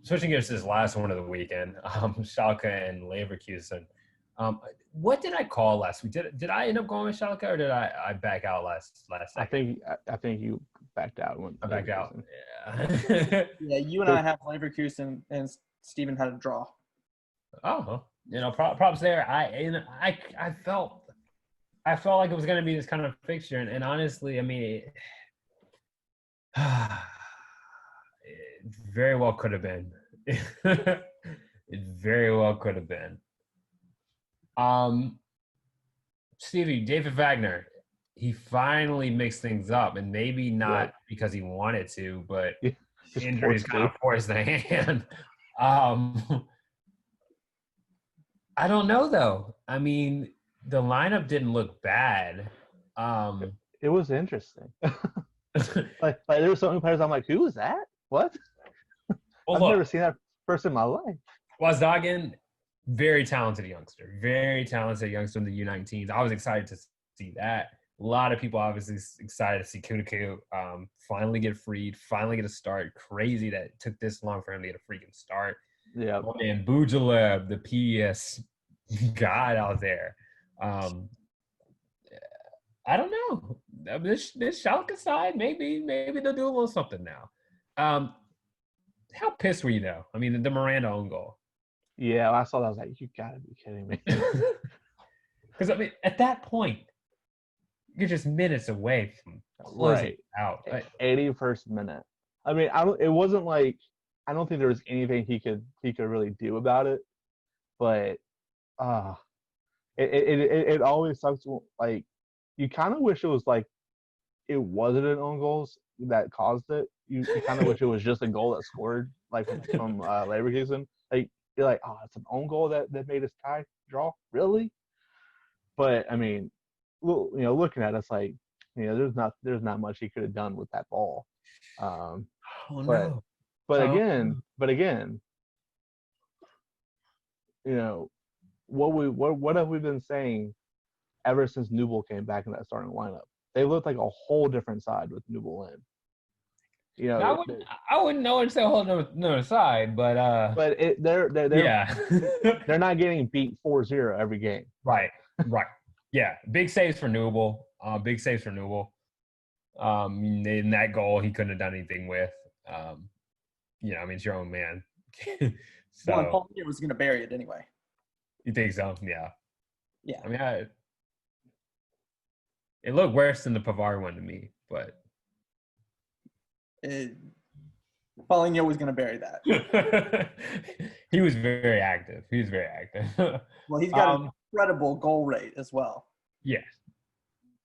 switching gears to this last one of the weekend, Schalke and Leverkusen. What did I call last week? Did I end up going with Schalke or did I back out last I second? think you backed out when I backed out. Leverkusen. Yeah. Yeah, you and I have Leverkusen, and Steven had a draw. Oh, props there. I felt like it was going to be this kind of fixture, and honestly, I mean, it very well could have been. It very well could have been. Stevie, David Wagner, he finally mixed things up, and maybe not because he wanted to, but injuries kind of forced the hand. I don't know though. I mean, the lineup didn't look bad. It was interesting. like there were so many players. I'm like, who is that? What? I've never seen that person in my life. Wazdagin, very talented youngster in the U19s. I was excited to see that. A lot of people obviously excited to see Kutucu finally get freed, finally get a start. Crazy that it took this long for him to get a freaking start. Yeah. Oh man, Bujaleb, the PTS god out there. I don't know. This Schalke side, maybe they'll do a little something now. How pissed were you though? I mean, the Miranda own goal. Yeah, I saw that. I was like, you gotta be kidding me. Because I mean, at that point, you're just minutes away from closing out. 81st minute. I mean, it wasn't like I don't think there was anything he could really do about it, but it always sucks. Like you kind of wish it was like it wasn't an own goals that caused it. You kind of wish it was just a goal that scored like from Leverkusen. Like you're like, oh, it's an own goal that made us draw, really? But I mean, looking at us like, there's not much he could have done with that ball. But again, what have we been saying ever since Newell came back in that starting lineup? They looked like a whole different side with Newell in. I wouldn't know it's a whole no side, but they're yeah. They're not getting beat 4-0 every game. Right. Yeah, big saves for Newell. In that goal, he couldn't have done anything with. I mean, it's your own man. So Paul was going to bury it anyway. You think so? Yeah. Yeah. I mean, it looked worse than the Pavard one to me, but Paulinho was going to bury that. He was very active. Well, he's got an incredible goal rate as well. Yes.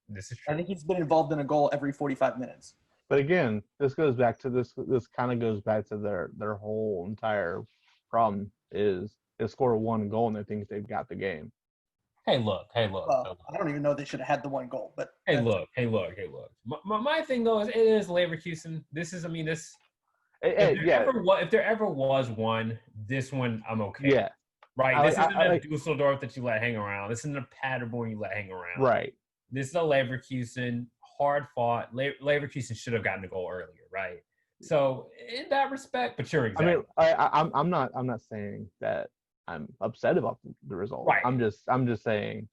This is true. I think he's been involved in a goal every 45 minutes. But again, this goes back to this kind of goes back to their whole entire problem is they score one goal and they think they've got the game. Hey, look. Well, I don't even know they should have had the one goal, but hey, look. My thing though is it is Leverkusen. If there ever was one, this one I'm okay. Yeah. Right. This isn't a Dusseldorf that you let hang around. This isn't a Paderborn you let hang around. Right. This is a Leverkusen, hard fought. Leverkusen should have gotten a goal earlier, right? So in that respect, but you're exactly. I mean, I'm not saying that I'm upset about the result. Right. I'm just saying,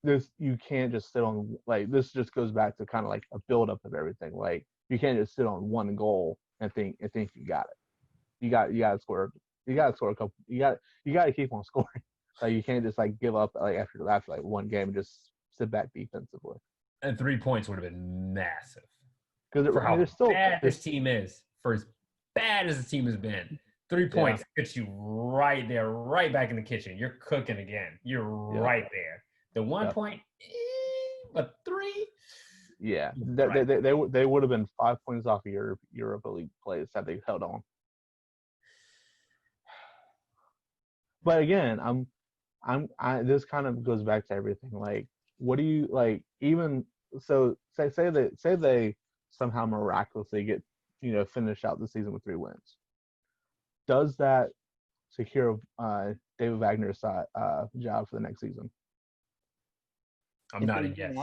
this you can't just sit on this just goes back to kind of like a buildup of everything. Like you can't just sit on one goal and think you got it. You got to score. You got to score a couple. You got to keep on scoring. Like you can't just give up after one game and just sit back defensively. And 3 points would have been massive. Because bad this team is, for as bad as the team has been, 3 points gets you right there, right back in the kitchen. You're cooking again. You're right there. The 1 point, but 3. Yeah, they would have been 5 points off of Europa League plays had they held on. But again, this kind of goes back to everything. Like, what do you like? Even so, say they somehow miraculously get finish out the season with 3 wins. Does that secure David Wagner's job for the next season? I'm nodding yes.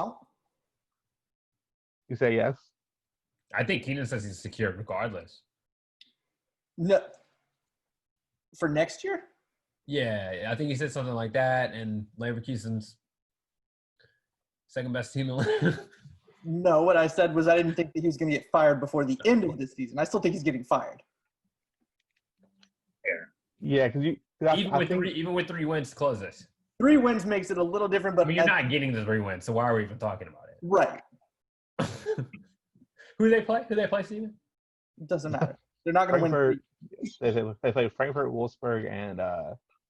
You say yes? I think Keenan says he's secure regardless. No, for next year? Yeah, I think he said something like that, and Leverkusen's second best team in the league. No, what I said was I didn't think that he was going to get fired before the end of this season. I still think he's getting fired. Yeah, because Even with 3 wins to close this. 3 wins makes it a little different, but I mean, you're not getting the 3 wins, so why are we even talking about it? right. Who do they play? Steven? It doesn't matter. They're not going to win. They play Frankfurt, Wolfsburg, and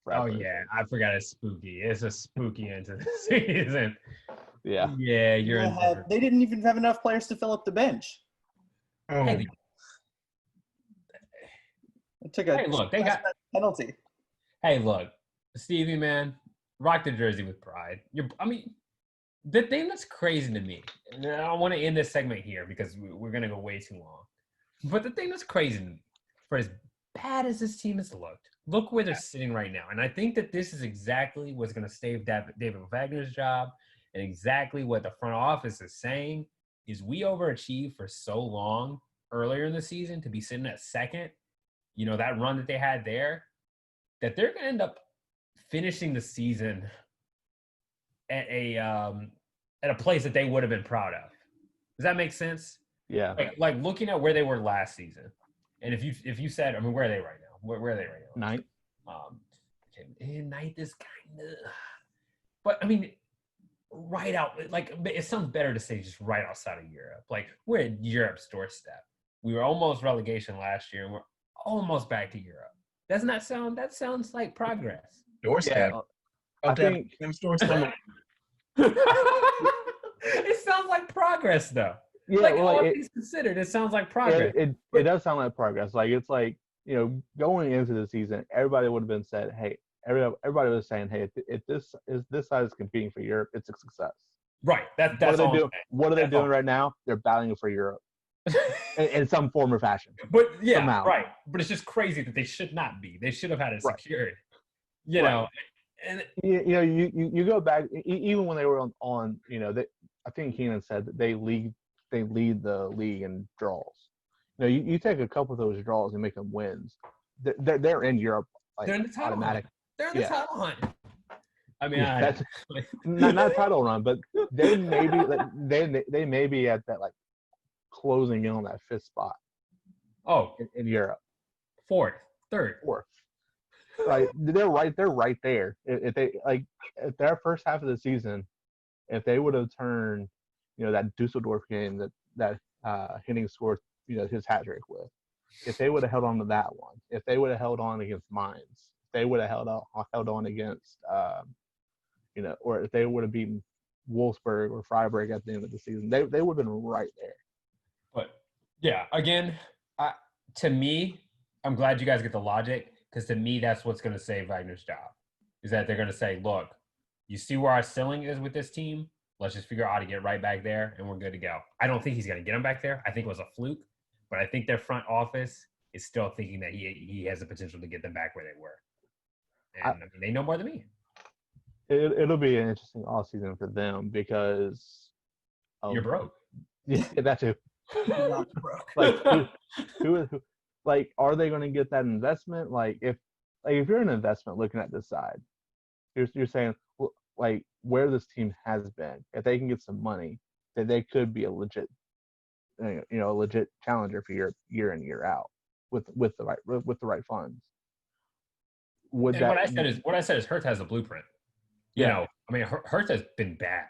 Bradford. Oh yeah, I forgot it's spooky. It's a spooky end to the season. Yeah. Yeah, you're in. They didn't even have enough players to fill up the bench. Hey, It took a they got penalty. Hey, look, Stevie, man, rock the jersey with pride. The thing that's crazy to me, and I want to end this segment here because we're going to go way too long. But the thing that's crazy to me, for as bad as this team has looked, look where they're sitting right now. And I think that this is exactly what's going to save David Wagner's job, and exactly what the front office is saying is we overachieved for so long earlier in the season to be sitting at second, that run that they had there, that they're going to end up finishing the season at a place that they would have been proud of. Does that make sense? Yeah. Like looking at where they were last season, and if you said, where are they right now? Where are they right now? Ninth. Ninth is kind of, but right out. It sounds better to say just right outside of Europe. Like we're at Europe's doorstep. We were almost relegation last year, and we're almost back to Europe. Doesn't that sound? That sounds like progress. Doorstep. Yeah, I think doorstep. It sounds like progress, though. Yeah, all things considered, it sounds like progress. It does sound like progress. Like it's like going into the season, everybody would have been said, hey, everybody was saying, hey, if this side is competing for Europe, it's a success. Right. That's what are they doing? What are they doing all. Right now? They're battling for Europe in some form or fashion. But yeah, somehow. Right. But it's just crazy that they should not be. They should have had it secured. You right. know, and you go back even when they were on I think Keenan said that they lead the league in draws. You take a couple of those draws and make them wins. They're in Europe. They're in the title automatic. Hunt. They're in the title hunt. That's not a title run, but they may be at that closing in on that 5th spot. Oh, in Europe, 4th, 3rd, 4th. Like they're right there. If their first half of the season, if they would have turned, that Dusseldorf game that Henning scored, his hat trick with, if they would have held on to that one, if they would have held on against Mainz, if they would have held on against, or if they would have beaten Wolfsburg or Freiburg at the end of the season, they would have been right there. But yeah, again, to me, I'm glad you guys get the logic, because to me, that's what's going to save Wagner's job, is that they're going to say, look, you see where our ceiling is with this team? Let's just figure out how to get right back there, and we're good to go. I don't think he's going to get them back there. I think it was a fluke, but I think their front office is still thinking that he has the potential to get them back where they were. And they know more than me. It'll be an interesting offseason for them because you're broke. Yeah, that too. Who are they going to get that investment? If you're an investment looking at this side, you're saying where this team has been, if they can get some money, that they could be a legit challenger for year in year out with the right funds. What I said is Hertha has a blueprint. Hertha has been bad,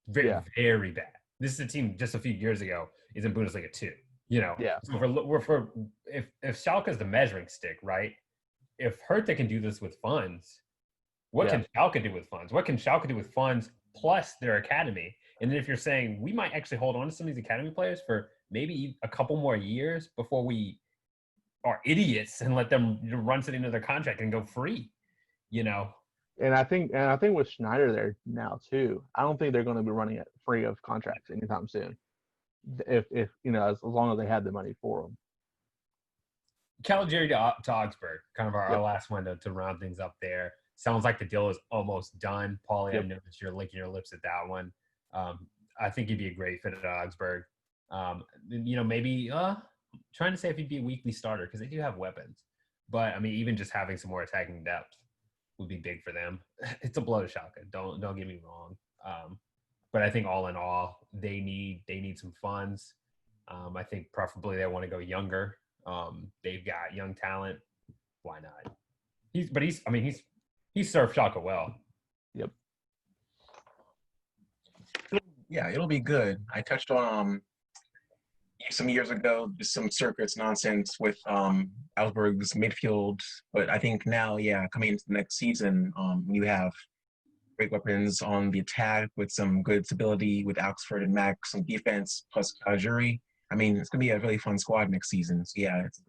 very very bad. This is a team just a few years ago is in Bundesliga 2. So if Schalke is the measuring stick, right? If Hertha can do this with funds, what can Schalke do with funds? What can Schalke do with funds plus their academy? And then if you're saying we might actually hold on to some of these academy players for maybe a couple more years before we are idiots and let them run to the end of their contract and go free, And I think with Schneider there now too, I don't think they're going to be running it free of contracts anytime soon. If as long as they had the money for them. Caligari to Augsburg, kind of our last one to round things up there. Sounds like the deal is almost done. Paulie, I know that you're licking your lips at that one. I think he'd be a great fit at Augsburg. Maybe trying to say if he'd be a weekly starter because they do have weapons. But I mean, even just having some more attacking depth would be big for them. It's a blow to Schalke. Don't get me wrong. But I think all in all, they need some funds. I think preferably they want to go younger. They've got young talent. Why not? He's served Schalke well. Yep. Yeah, it'll be good. I touched on some years ago, just some circus nonsense with Augsburg's midfield, but I think now, coming into the next season, you have great weapons on the attack with some good stability with Oxford and Max, some defense plus Kajuri. I mean, it's gonna be a really fun squad next season. So yeah, it's a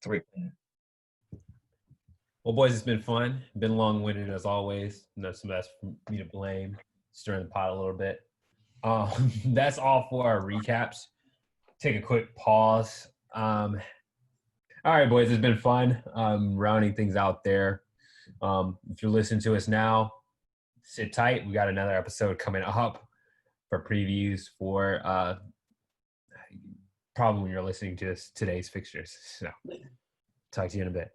great plan. Well, boys, it's been fun. Been long-winded as always. That's for me to blame. Stirring the pot a little bit. That's all for our recaps. Take a quick pause. All right, boys, it's been fun. Rounding things out there. If you're listening to us now, sit tight. We got another episode coming up for previews for probably when you're listening to today's fixtures. So talk to you in a bit.